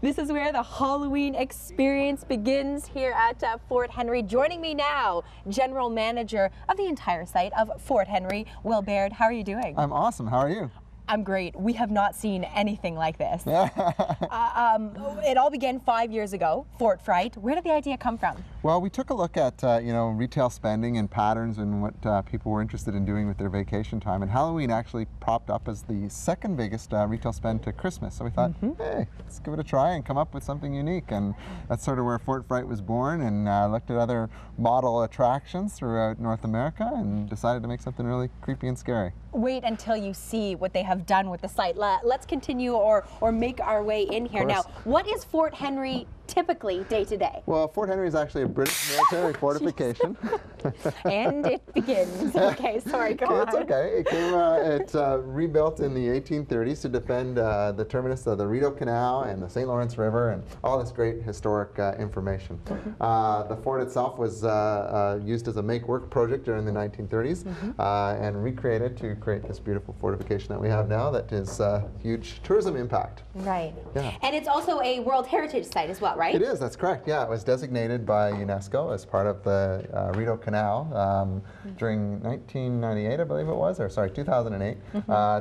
This is where the Halloween experience begins here at Fort Henry. Joining me now, General Manager of the entire site of Fort Henry, Will Baird. How are you doing? I'm awesome. How are you? I'm great. We have not seen anything like this. It all began 5 years ago, Fort Fright. Where did the idea come from? Well, we took a look at retail spending and patterns and what people were interested in doing with their vacation time. And Halloween actually popped up as the second biggest retail spend to Christmas. So we thought, hey, let's give it a try and come up with something unique. And that's sort of where Fort Fright was born, and looked at other model attractions throughout North America and decided to make something really creepy and scary. Wait until you see what they have done with the site. Let's continue or make our way in here. Now, what is Fort Henry typically day to day? Well, Fort Henry is actually a British military fortification. And it begins. Okay, sorry, go on. It's okay. It rebuilt in the 1830s to defend the terminus of the Rideau Canal and the St. Lawrence River and all this great historic information. The fort itself was used as a make-work project during the 1930s and recreated to create this beautiful fortification that we have now that is huge tourism impact. Right. Yeah. And it's also a World Heritage Site as well, right? It is, that's correct. Yeah, it was designated by UNESCO as part of the Rideau Canal during 1998, I believe it was, or sorry, 2008,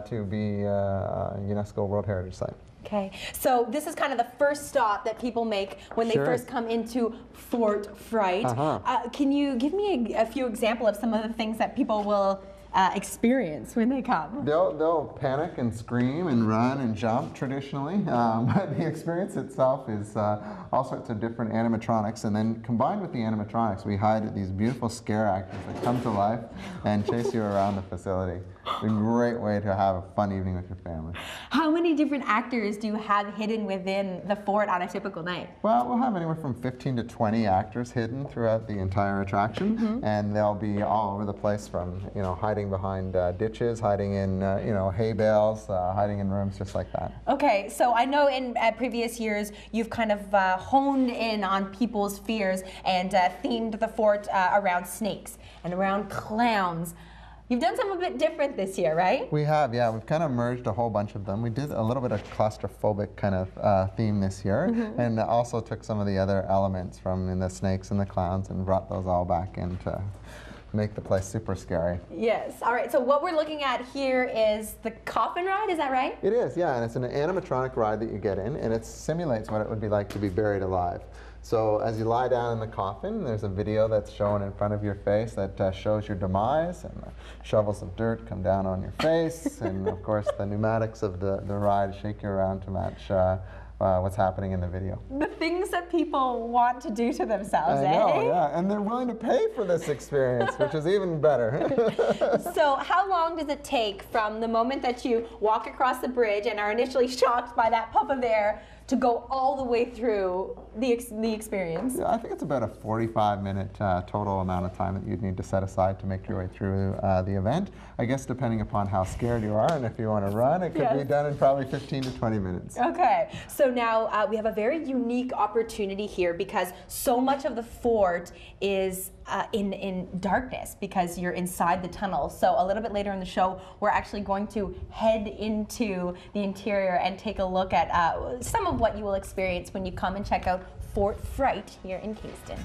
to be a UNESCO World Heritage Site. Okay, so this is kind of the first stop that people make when they first come into Fort Fright. Can you give me a few examples of some of the things that people will experience when they come? They'll panic and scream and run and jump traditionally, but the experience itself is all sorts of different animatronics, and then combined with the animatronics, we hide these beautiful scare actors that come to life and chase you around the facility. It's a great way to have a fun evening with your family. How many different actors do you have hidden within the fort on a typical night? Well, we'll have anywhere from 15 to 20 actors hidden throughout the entire attraction, and they'll be all over the place, from hiding behind ditches, hiding in hay bales, hiding in rooms just like that. Okay, so I know in previous years you've kind of honed in on people's fears and themed the fort around snakes and around clowns. You've done something a bit different this year, right? We have, yeah. We've kind of merged a whole bunch of them. We did a little bit of claustrophobic kind of theme this year, and also took some of the other elements from the snakes and the clowns and brought those all back in to make the place super scary. Yes. All right. So what we're looking at here is the coffin ride. Is that right? It is, yeah. And it's an animatronic ride that you get in, and it simulates what it would be like to be buried alive. So as you lie down in the coffin, there's a video that's shown in front of your face that shows your demise, and shovels of dirt come down on your face, and of course the pneumatics of the ride shake you around to match what's happening in the video. The things that people want to do to themselves, I know, yeah, and they're willing to pay for this experience, which is even better. So how long does it take from the moment that you walk across the bridge and are initially shocked by that puff of air to go all the way through the experience? Yeah, I think it's about a 45-minute total amount of time that you'd need to set aside to make your way through the event. I guess depending upon how scared you are and if you want to run, it could be done in probably 15 to 20 minutes. Okay, so now we have a very unique opportunity here because so much of the fort is in darkness because you're inside the tunnel. So a little bit later in the show, we're actually going to head into the interior and take a look at some of what you will experience when you come and check out Fort Fright here in Kingston.